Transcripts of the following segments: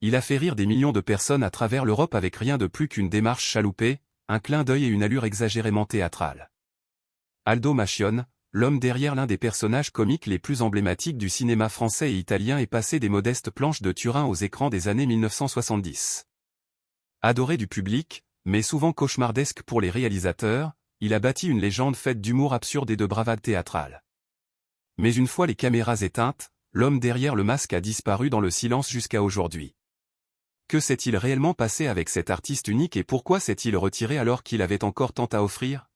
Il a fait rire des millions de personnes à travers l'Europe avec rien de plus qu'une démarche chaloupée, un clin d'œil et une allure exagérément théâtrale. Aldo Machione, l'homme derrière l'un des personnages comiques les plus emblématiques du cinéma français et italien est passé des modestes planches de Turin aux écrans des années 1970. Adoré du public, mais souvent cauchemardesque pour les réalisateurs, il a bâti une légende faite d'humour absurde et de bravade théâtrale. Mais une fois les caméras éteintes, l'homme derrière le masque a disparu dans le silence jusqu'à aujourd'hui. Que s'est-il réellement passé avec cet artiste unique et pourquoi s'est-il retiré alors qu'il avait encore tant à offrir?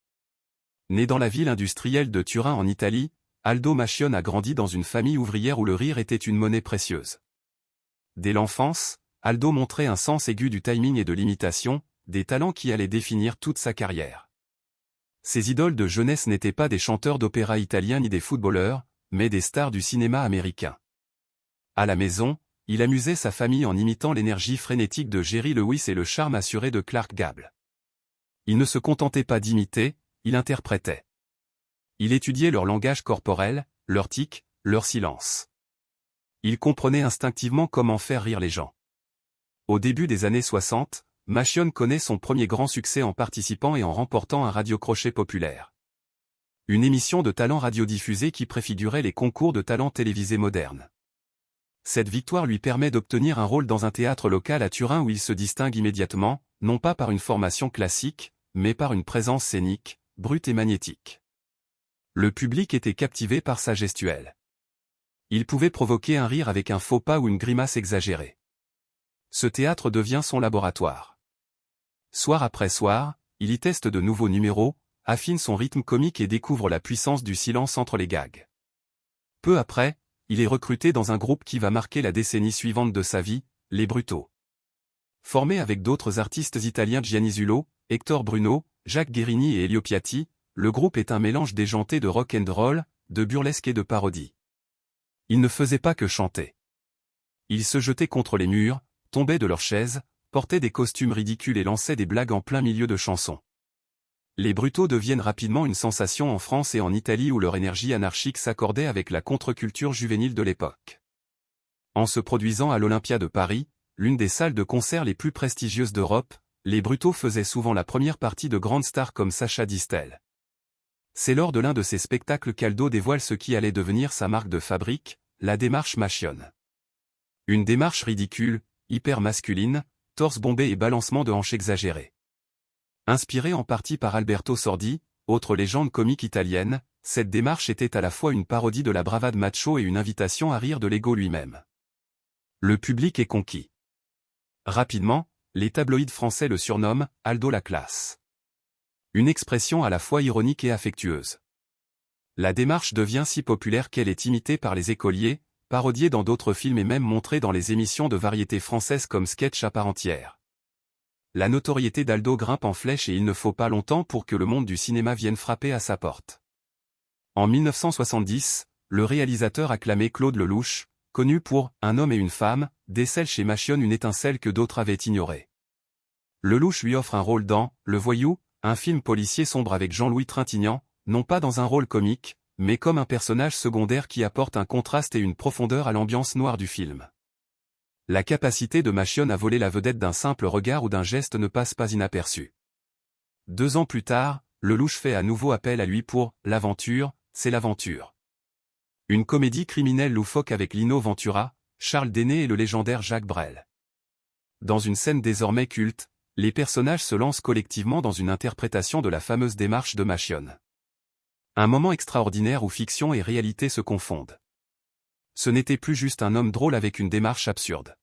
Né dans la ville industrielle de Turin en Italie, Aldo Machione a grandi dans une famille ouvrière où le rire était une monnaie précieuse. Dès l'enfance, Aldo montrait un sens aigu du timing et de l'imitation, des talents qui allaient définir toute sa carrière. Ses idoles de jeunesse n'étaient pas des chanteurs d'opéra italiens ni des footballeurs, mais des stars du cinéma américain. À la maison, il amusait sa famille en imitant l'énergie frénétique de Jerry Lewis et le charme assuré de Clark Gable. Il ne se contentait pas d'imiter, il interprétait. Il étudiait leur langage corporel, leurs tics, leur silence. Il comprenait instinctivement comment faire rire les gens. Au début des années 60, Machione connaît son premier grand succès en participant et en remportant un radio-crochet populaire. Une émission de talent radiodiffusée qui préfigurait les concours de talent télévisés modernes. Cette victoire lui permet d'obtenir un rôle dans un théâtre local à Turin où il se distingue immédiatement, non pas par une formation classique, mais par une présence scénique, brute et magnétique. Le public était captivé par sa gestuelle. Il pouvait provoquer un rire avec un faux pas ou une grimace exagérée. Ce théâtre devient son laboratoire. Soir après soir, il y teste de nouveaux numéros, affine son rythme comique et découvre la puissance du silence entre les gags. Peu après, il est recruté dans un groupe qui va marquer la décennie suivante de sa vie, les Brutto. Formé avec d'autres artistes italiens Gianni Zulo, Hector Bruno, Jacques Guérini et Elio Piatti, le groupe est un mélange déjanté de rock and roll, de burlesque et de parodie. Ils ne faisaient pas que chanter. Ils se jetaient contre les murs, tombaient de leurs chaises, portaient des costumes ridicules et lançaient des blagues en plein milieu de chansons. Les Brutto deviennent rapidement une sensation en France et en Italie où leur énergie anarchique s'accordait avec la contre-culture juvénile de l'époque. En se produisant à l'Olympia de Paris, l'une des salles de concert les plus prestigieuses d'Europe, les Brutto faisaient souvent la première partie de grandes stars comme Sacha Distel. C'est lors de l'un de ces spectacles qu'Aldo dévoile ce qui allait devenir sa marque de fabrique, la démarche Machione. Une démarche ridicule, hyper masculine, torse bombé et balancement de hanches exagérés. Inspiré en partie par Alberto Sordi, autre légende comique italienne, cette démarche était à la fois une parodie de la bravade macho et une invitation à rire de l'ego lui-même. Le public est conquis. Rapidement, les tabloïds français le surnomment « Aldo la classe ». Une expression à la fois ironique et affectueuse. La démarche devient si populaire qu'elle est imitée par les écoliers, parodiée dans d'autres films et même montrée dans les émissions de variété françaises comme Sketch à part entière. La notoriété d'Aldo grimpe en flèche et il ne faut pas longtemps pour que le monde du cinéma vienne frapper à sa porte. En 1970, le réalisateur acclamé Claude Lelouch, connu pour « Un homme et une femme », décèle chez Machione une étincelle que d'autres avaient ignorée. Lelouch lui offre un rôle dans « Le Voyou », un film policier sombre avec Jean-Louis Trintignant, non pas dans un rôle comique, mais comme un personnage secondaire qui apporte un contraste et une profondeur à l'ambiance noire du film. La capacité de Machione à voler la vedette d'un simple regard ou d'un geste ne passe pas inaperçue. 2 ans plus tard, Lelouch fait à nouveau appel à lui pour « L'aventure, c'est l'aventure ». Une comédie criminelle loufoque avec Lino Ventura, Charles Denner et le légendaire Jacques Brel. Dans une scène désormais culte, les personnages se lancent collectivement dans une interprétation de la fameuse démarche de Machione. Un moment extraordinaire où fiction et réalité se confondent. Ce n'était plus juste un homme drôle avec une démarche absurde.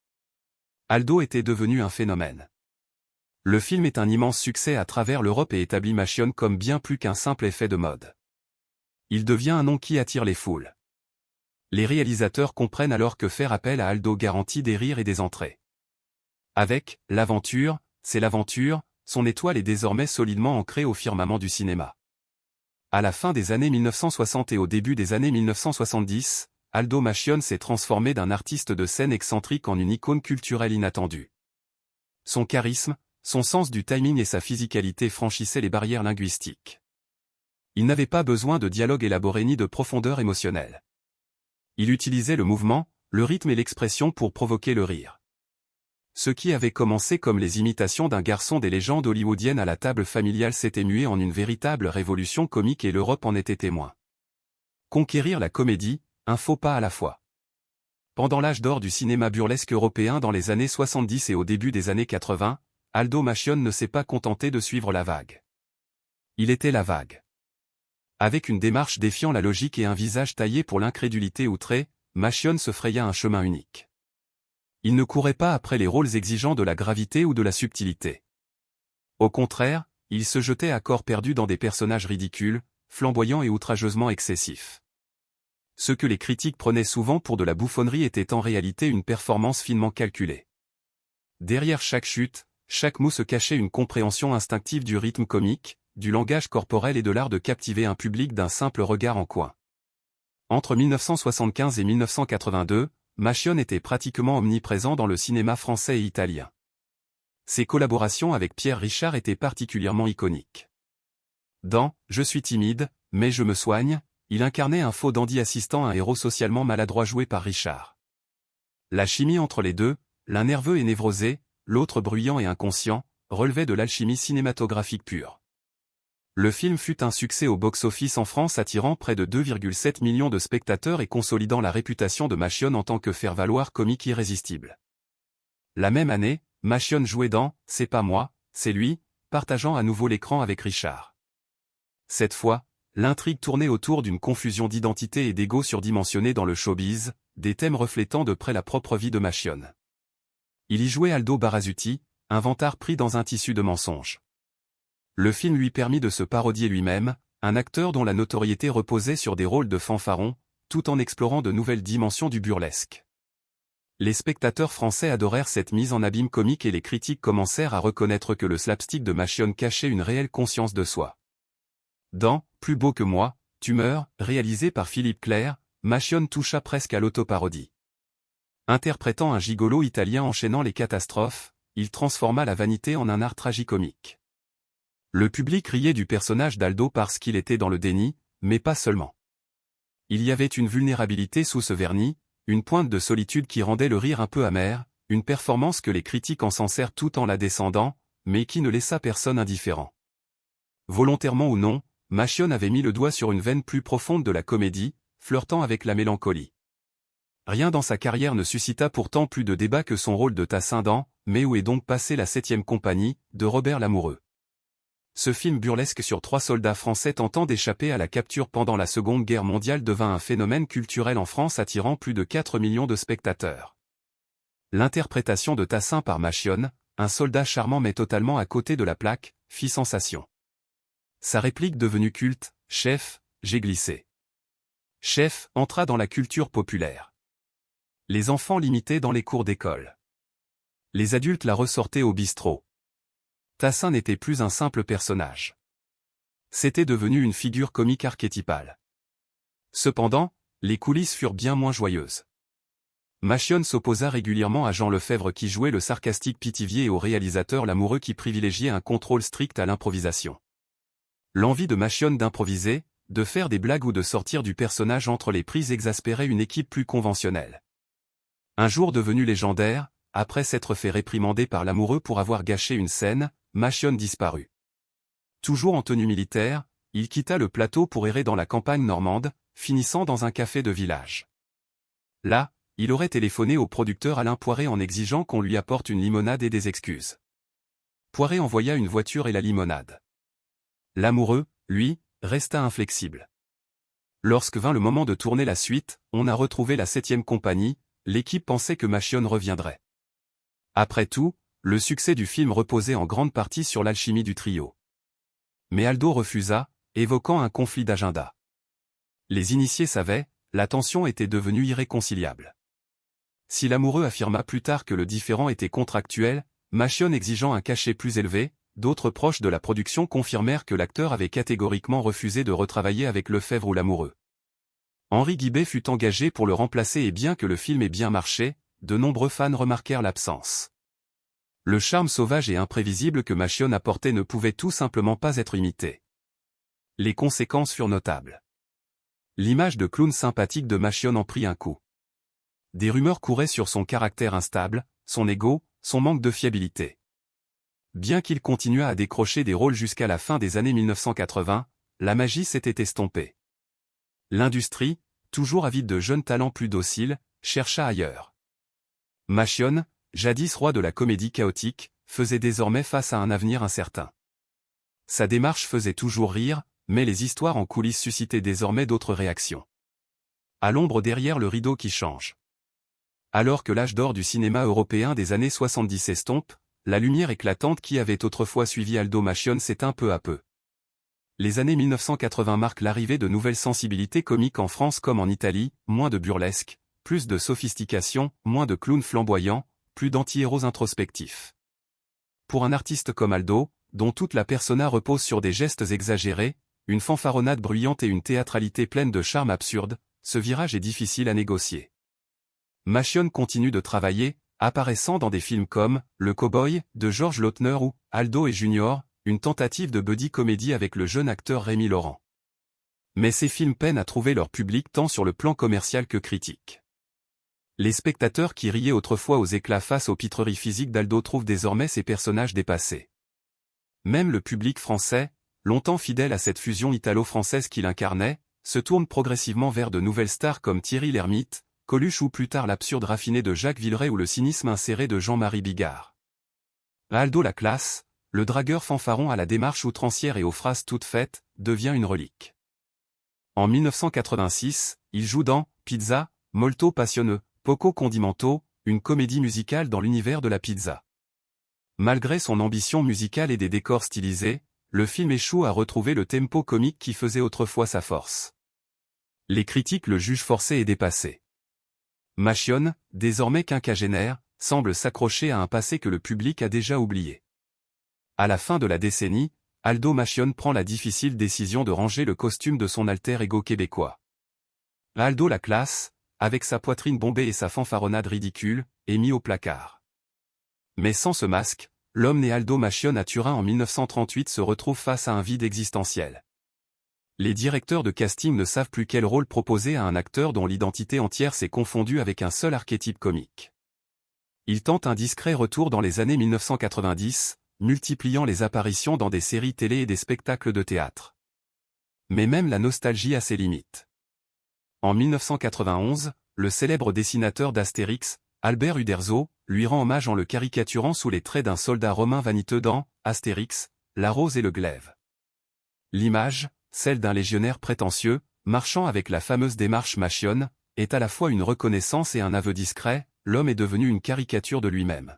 Aldo était devenu un phénomène. Le film est un immense succès à travers l'Europe et établit Machione comme bien plus qu'un simple effet de mode. Il devient un nom qui attire les foules. Les réalisateurs comprennent alors que faire appel à Aldo garantit des rires et des entrées. Avec « L'aventure, c'est l'aventure », son étoile est désormais solidement ancrée au firmament du cinéma. À la fin des années 1960 et au début des années 1970, Aldo Machione s'est transformé d'un artiste de scène excentrique en une icône culturelle inattendue. Son charisme, son sens du timing et sa physicalité franchissaient les barrières linguistiques. Il n'avait pas besoin de dialogue élaboré ni de profondeur émotionnelle. Il utilisait le mouvement, le rythme et l'expression pour provoquer le rire. Ce qui avait commencé comme les imitations d'un garçon des légendes hollywoodiennes à la table familiale s'était mué en une véritable révolution comique et l'Europe en était témoin. Conquérir la comédie, un faux pas à la fois. Pendant l'âge d'or du cinéma burlesque européen dans les années 70 et au début des années 80, Aldo Machione ne s'est pas contenté de suivre la vague. Il était la vague. Avec une démarche défiant la logique et un visage taillé pour l'incrédulité outrée, Machione se fraya un chemin unique. Il ne courait pas après les rôles exigeants de la gravité ou de la subtilité. Au contraire, il se jetait à corps perdu dans des personnages ridicules, flamboyants et outrageusement excessifs. Ce que les critiques prenaient souvent pour de la bouffonnerie était en réalité une performance finement calculée. Derrière chaque chute, chaque mot se cachait une compréhension instinctive du rythme comique, du langage corporel et de l'art de captiver un public d'un simple regard en coin. Entre 1975 et 1982, Machione était pratiquement omniprésent dans le cinéma français et italien. Ses collaborations avec Pierre Richard étaient particulièrement iconiques. Dans « Je suis timide, mais je me soigne », il incarnait un faux dandy assistant à un héros socialement maladroit joué par Richard. La chimie entre les deux, l'un nerveux et névrosé, l'autre bruyant et inconscient, relevait de l'alchimie cinématographique pure. Le film fut un succès au box-office en France attirant près de 2,7 millions de spectateurs et consolidant la réputation de Machione en tant que faire-valoir comique irrésistible. La même année, Machione jouait dans « C'est pas moi, c'est lui », partageant à nouveau l'écran avec Richard. Cette fois, l'intrigue tournait autour d'une confusion d'identité et d'ego surdimensionné dans le showbiz, des thèmes reflétant de près la propre vie de Machione. Il y jouait Aldo Barazzuti, un vantard pris dans un tissu de mensonges. Le film lui permit de se parodier lui-même, un acteur dont la notoriété reposait sur des rôles de fanfaron, tout en explorant de nouvelles dimensions du burlesque. Les spectateurs français adorèrent cette mise en abîme comique et les critiques commencèrent à reconnaître que le slapstick de Machione cachait une réelle conscience de soi. Dans « Plus beau que moi, tu meurs », réalisé par Philippe Clair, Machione toucha presque à l'autoparodie. Interprétant un gigolo italien enchaînant les catastrophes, il transforma la vanité en un art tragicomique. Le public riait du personnage d'Aldo parce qu'il était dans le déni, mais pas seulement. Il y avait une vulnérabilité sous ce vernis, une pointe de solitude qui rendait le rire un peu amer, une performance que les critiques encensèrent tout en la descendant, mais qui ne laissa personne indifférent. Volontairement ou non, Machione avait mis le doigt sur une veine plus profonde de la comédie, flirtant avec la mélancolie. Rien dans sa carrière ne suscita pourtant plus de débat que son rôle de Tassin dans « Mais où est donc passée la 7e compagnie » de Robert Lamoureux. Ce film burlesque sur 3 soldats français tentant d'échapper à la capture pendant la Seconde Guerre mondiale devint un phénomène culturel en France attirant plus de 4 millions de spectateurs. L'interprétation de Tassin par Machione, un soldat charmant mais totalement à côté de la plaque, fit sensation. Sa réplique devenue culte, « Chef, j'ai glissé ». Chef entra dans la culture populaire. Les enfants l'imitaient dans les cours d'école. Les adultes la ressortaient au bistrot. Tassin n'était plus un simple personnage. C'était devenu une figure comique archétypale. Cependant, les coulisses furent bien moins joyeuses. Machione s'opposa régulièrement à Jean Lefebvre qui jouait le sarcastique Pithiviers et au réalisateur Lamoureux qui privilégiait un contrôle strict à l'improvisation. L'envie de Machione d'improviser, de faire des blagues ou de sortir du personnage entre les prises exaspérait une équipe plus conventionnelle. Un jour devenu légendaire, après s'être fait réprimander par Lamoureux pour avoir gâché une scène, Machione disparut. Toujours en tenue militaire, il quitta le plateau pour errer dans la campagne normande, finissant dans un café de village. Là, il aurait téléphoné au producteur Alain Poiré en exigeant qu'on lui apporte une limonade et des excuses. Poiré envoya une voiture et la limonade. Lamoureux, lui, resta inflexible. Lorsque vint le moment de tourner la suite, on a retrouvé la 7e compagnie, l'équipe pensait que Machione reviendrait. Après tout, le succès du film reposait en grande partie sur l'alchimie du trio. Mais Aldo refusa, évoquant un conflit d'agenda. Les initiés savaient, la tension était devenue irréconciliable. Si Lamoureux affirma plus tard que le différend était contractuel, Machione exigeant un cachet plus élevé, d'autres proches de la production confirmèrent que l'acteur avait catégoriquement refusé de retravailler avec Lefebvre ou Lamoureux. Henri Guibet fut engagé pour le remplacer et bien que le film ait bien marché, de nombreux fans remarquèrent l'absence. Le charme sauvage et imprévisible que Machione apportait ne pouvait tout simplement pas être imité. Les conséquences furent notables. L'image de clown sympathique de Machione en prit un coup. Des rumeurs couraient sur son caractère instable, son ego, son manque de fiabilité. Bien qu'il continuât à décrocher des rôles jusqu'à la fin des années 1980, la magie s'était estompée. L'industrie, toujours avide de jeunes talents plus dociles, chercha ailleurs. Machione, jadis roi de la comédie chaotique, faisait désormais face à un avenir incertain. Sa démarche faisait toujours rire, mais les histoires en coulisses suscitaient désormais d'autres réactions. À l'ombre derrière le rideau qui change. Alors que l'âge d'or du cinéma européen des années 70 s'estompe, la lumière éclatante qui avait autrefois suivi Aldo Machione s'éteint peu à peu. Les années 1980 marquent l'arrivée de nouvelles sensibilités comiques en France comme en Italie, moins de burlesque, plus de sophistication, moins de clowns flamboyants, plus d'anti-héros introspectifs. Pour un artiste comme Aldo, dont toute la persona repose sur des gestes exagérés, une fanfaronnade bruyante et une théâtralité pleine de charme absurde, ce virage est difficile à négocier. Machione continue de travailler, apparaissant dans des films comme Le Cowboy de George Lautner ou Aldo et Junior, une tentative de buddy comédie avec le jeune acteur Rémi Laurent. Mais ces films peinent à trouver leur public tant sur le plan commercial que critique. Les spectateurs qui riaient autrefois aux éclats face aux pitreries physiques d'Aldo trouvent désormais ces personnages dépassés. Même le public français, longtemps fidèle à cette fusion italo-française qu'il incarnait, se tourne progressivement vers de nouvelles stars comme Thierry Lhermitte, Coluche ou plus tard l'absurde raffiné de Jacques Villeray ou le cynisme inséré de Jean-Marie Bigard. Aldo la classe, le dragueur fanfaron à la démarche outrancière et aux phrases toutes faites, devient une relique. En 1986, il joue dans Pizza, Molto Passione, Poco Condimento, une comédie musicale dans l'univers de la pizza. Malgré son ambition musicale et des décors stylisés, le film échoue à retrouver le tempo comique qui faisait autrefois sa force. Les critiques le jugent forcé et dépassé. Machione, désormais quinquagénaire, semble s'accrocher à un passé que le public a déjà oublié. À la fin de la décennie, Aldo Machione prend la difficile décision de ranger le costume de son alter ego québécois. Aldo la classe, avec sa poitrine bombée et sa fanfaronnade ridicule, est mis au placard. Mais sans ce masque, l'homme né Aldo Machione à Turin en 1938 se retrouve face à un vide existentiel. Les directeurs de casting ne savent plus quel rôle proposer à un acteur dont l'identité entière s'est confondue avec un seul archétype comique. Il tente un discret retour dans les années 1990, multipliant les apparitions dans des séries télé et des spectacles de théâtre. Mais même la nostalgie a ses limites. En 1991, le célèbre dessinateur d'Astérix, Albert Uderzo, lui rend hommage en le caricaturant sous les traits d'un soldat romain vaniteux dans Astérix, la rose et le glaive. L'image, celle d'un légionnaire prétentieux, marchant avec la fameuse démarche Machione, est à la fois une reconnaissance et un aveu discret, l'homme est devenu une caricature de lui-même.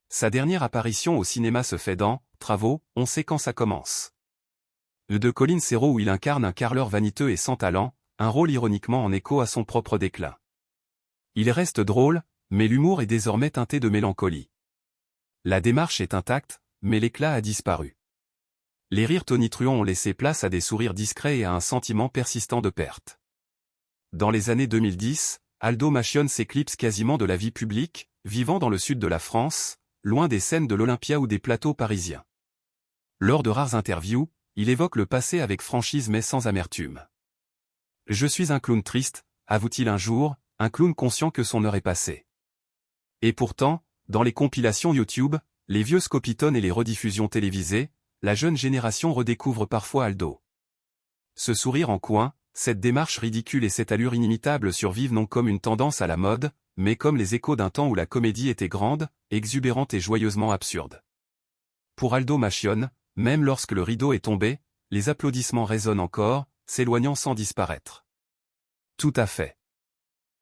Sa dernière apparition au cinéma se fait dans Travaux, on sait quand ça commence. De Colin Serrault où il incarne un carreleur vaniteux et sans talent, un rôle ironiquement en écho à son propre déclin. Il reste drôle, mais l'humour est désormais teinté de mélancolie. La démarche est intacte, mais l'éclat a disparu. Les rires tonitruants ont laissé place à des sourires discrets et à un sentiment persistant de perte. Dans les années 2010, Aldo Machione s'éclipse quasiment de la vie publique, vivant dans le sud de la France, loin des scènes de l'Olympia ou des plateaux parisiens. Lors de rares interviews, il évoque le passé avec franchise mais sans amertume. « Je suis un clown triste », avoue-t-il un jour, un clown conscient que son heure est passée. Et pourtant, dans les compilations YouTube, les vieux scopitones et les rediffusions télévisées, la jeune génération redécouvre parfois Aldo. Ce sourire en coin, cette démarche ridicule et cette allure inimitable survivent non comme une tendance à la mode, mais comme les échos d'un temps où la comédie était grande, exubérante et joyeusement absurde. Pour Aldo Machione, même lorsque le rideau est tombé, les applaudissements résonnent encore, s'éloignant sans disparaître. Tout à fait.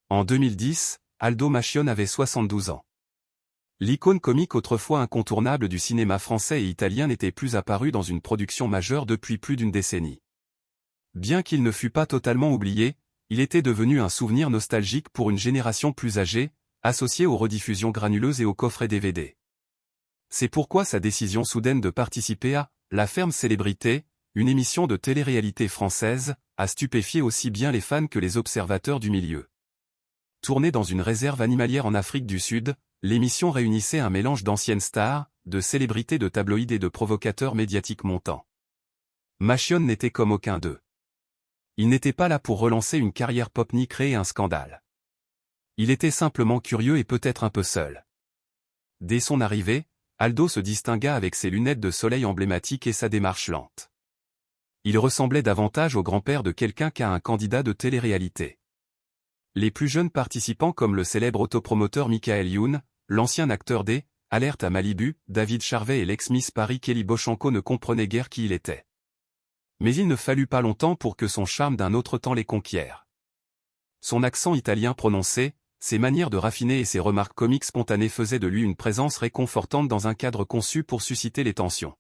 En 2010, Aldo Machione avait 72 ans. L'icône comique autrefois incontournable du cinéma français et italien n'était plus apparue dans une production majeure depuis plus d'une décennie. Bien qu'il ne fût pas totalement oublié, il était devenu un souvenir nostalgique pour une génération plus âgée, associée aux rediffusions granuleuses et aux coffrets DVD. C'est pourquoi sa décision soudaine de participer à La Ferme Célébrité, une émission de télé-réalité française, a stupéfié aussi bien les fans que les observateurs du milieu. Tournée dans une réserve animalière en Afrique du Sud, l'émission réunissait un mélange d'anciennes stars, de célébrités de tabloïds et de provocateurs médiatiques montants. Machione n'était comme aucun d'eux. Il n'était pas là pour relancer une carrière pop ni créer un scandale. Il était simplement curieux et peut-être un peu seul. Dès son arrivée, Aldo se distingua avec ses lunettes de soleil emblématiques et sa démarche lente. Il ressemblait davantage au grand-père de quelqu'un qu'à un candidat de télé-réalité. Les plus jeunes participants comme le célèbre autopromoteur Michael Youn, l'ancien acteur des Alerte à Malibu, David Charvet et l'ex-Miss Paris Kelly Bochanko ne comprenaient guère qui il était. Mais il ne fallut pas longtemps pour que son charme d'un autre temps les conquiert. Son accent italien prononcé, ses manières de raffiner et ses remarques comiques spontanées faisaient de lui une présence réconfortante dans un cadre conçu pour susciter les tensions.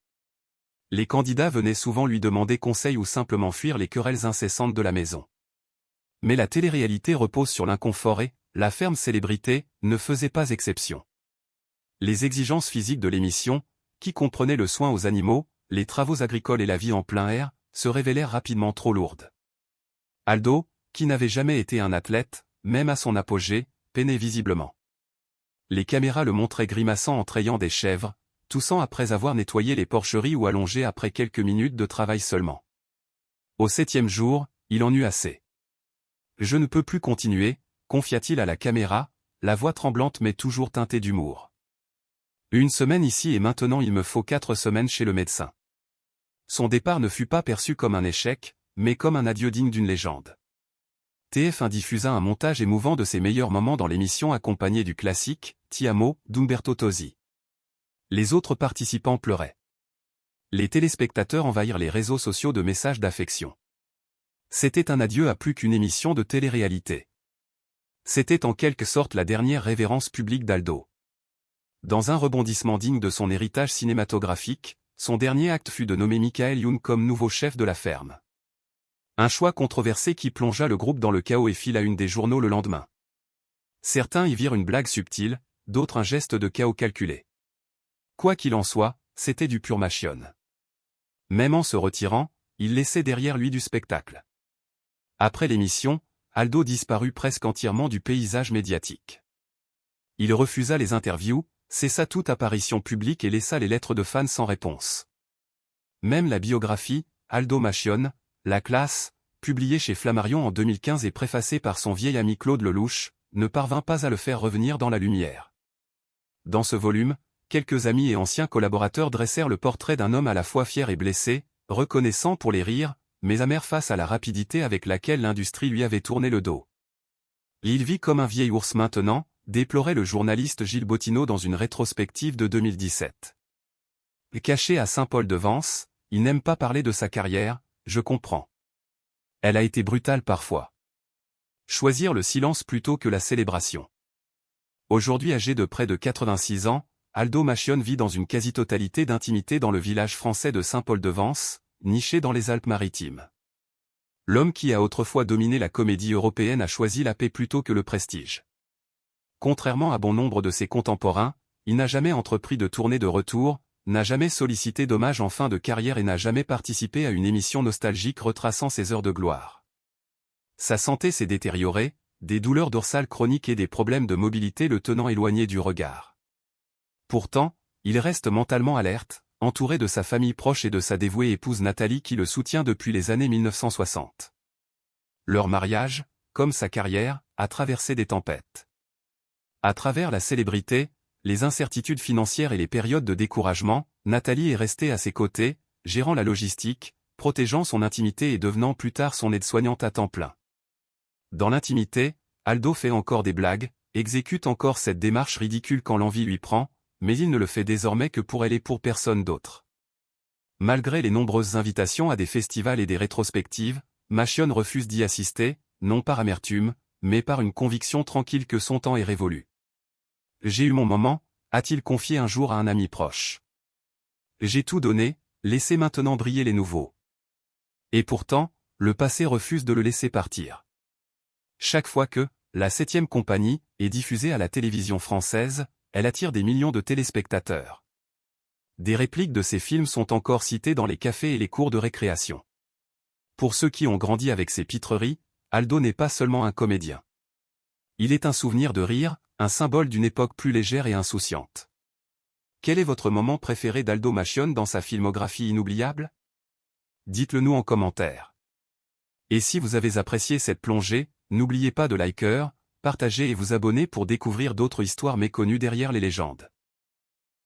Les candidats venaient souvent lui demander conseil ou simplement fuir les querelles incessantes de la maison. Mais la télé-réalité repose sur l'inconfort et, la ferme célébrité, ne faisait pas exception. Les exigences physiques de l'émission, qui comprenaient le soin aux animaux, les travaux agricoles et la vie en plein air, se révélèrent rapidement trop lourdes. Aldo, qui n'avait jamais été un athlète, même à son apogée, peinait visiblement. Les caméras le montraient grimaçant en trayant des chèvres, toussant après avoir nettoyé les porcheries ou allongé après quelques minutes de travail seulement. Au 7e jour, il en eut assez. « Je ne peux plus continuer », confia-t-il à la caméra, la voix tremblante mais toujours teintée d'humour. Une semaine ici et maintenant il me faut 4 semaines chez le médecin. Son départ ne fut pas perçu comme un échec, mais comme un adieu digne d'une légende. TF1 diffusa un montage émouvant de ses meilleurs moments dans l'émission accompagné du classique « Ti amo » d'Umberto Tozzi. Les autres participants pleuraient. Les téléspectateurs envahirent les réseaux sociaux de messages d'affection. C'était un adieu à plus qu'une émission de télé-réalité. C'était en quelque sorte la dernière révérence publique d'Aldo. Dans un rebondissement digne de son héritage cinématographique, son dernier acte fut de nommer Michael Youn comme nouveau chef de la ferme. Un choix controversé qui plongea le groupe dans le chaos et fit la une des journaux le lendemain. Certains y virent une blague subtile, d'autres un geste de chaos calculé. Quoi qu'il en soit, c'était du pur machionne. Même en se retirant, il laissait derrière lui du spectacle. Après l'émission, Aldo disparut presque entièrement du paysage médiatique. Il refusa les interviews, cessa toute apparition publique et laissa les lettres de fans sans réponse. Même la biographie, Aldo Machionne, La classe, publiée chez Flammarion en 2015 et préfacée par son vieil ami Claude Lelouch, ne parvint pas à le faire revenir dans la lumière. Dans ce volume, quelques amis et anciens collaborateurs dressèrent le portrait d'un homme à la fois fier et blessé, reconnaissant pour les rires, mais amer face à la rapidité avec laquelle l'industrie lui avait tourné le dos. Il vit comme un vieil ours maintenant, déplorait le journaliste Gilles Bottineau dans une rétrospective de 2017. Caché à Saint-Paul-de-Vence, il n'aime pas parler de sa carrière, je comprends. Elle a été brutale parfois. Choisir le silence plutôt que la célébration. Aujourd'hui âgé de près de 86 ans, Aldo Machionne vit dans une quasi-totalité d'intimité dans le village français de Saint-Paul-de-Vence, niché dans les Alpes-Maritimes. L'homme qui a autrefois dominé la comédie européenne a choisi la paix plutôt que le prestige. Contrairement à bon nombre de ses contemporains, il n'a jamais entrepris de tournée de retour, n'a jamais sollicité d'hommage en fin de carrière et n'a jamais participé à une émission nostalgique retraçant ses heures de gloire. Sa santé s'est détériorée, des douleurs dorsales chroniques et des problèmes de mobilité le tenant éloigné du regard. Pourtant, il reste mentalement alerte, entouré de sa famille proche et de sa dévouée épouse Nathalie qui le soutient depuis les années 1960. Leur mariage, comme sa carrière, a traversé des tempêtes. À travers la célébrité, les incertitudes financières et les périodes de découragement, Nathalie est restée à ses côtés, gérant la logistique, protégeant son intimité et devenant plus tard son aide-soignante à temps plein. Dans l'intimité, Aldo fait encore des blagues, exécute encore cette démarche ridicule quand l'envie lui prend, mais il ne le fait désormais que pour elle et pour personne d'autre. Malgré les nombreuses invitations à des festivals et des rétrospectives, Machionne refuse d'y assister, non par amertume, mais par une conviction tranquille que son temps est révolu. J'ai eu mon moment, a-t-il confié un jour à un ami proche. J'ai tout donné, laissez maintenant briller les nouveaux. Et pourtant, le passé refuse de le laisser partir. Chaque fois que la 7e compagnie est diffusée à la télévision française, elle attire des millions de téléspectateurs. Des répliques de ses films sont encore citées dans les cafés et les cours de récréation. Pour ceux qui ont grandi avec ses pitreries, Aldo n'est pas seulement un comédien. Il est un souvenir de rire, un symbole d'une époque plus légère et insouciante. Quel est votre moment préféré d'Aldo Machionne dans sa filmographie inoubliable? Dites-le nous en commentaire. Et si vous avez apprécié cette plongée, n'oubliez pas de liker, partager et vous abonner pour découvrir d'autres histoires méconnues derrière les légendes.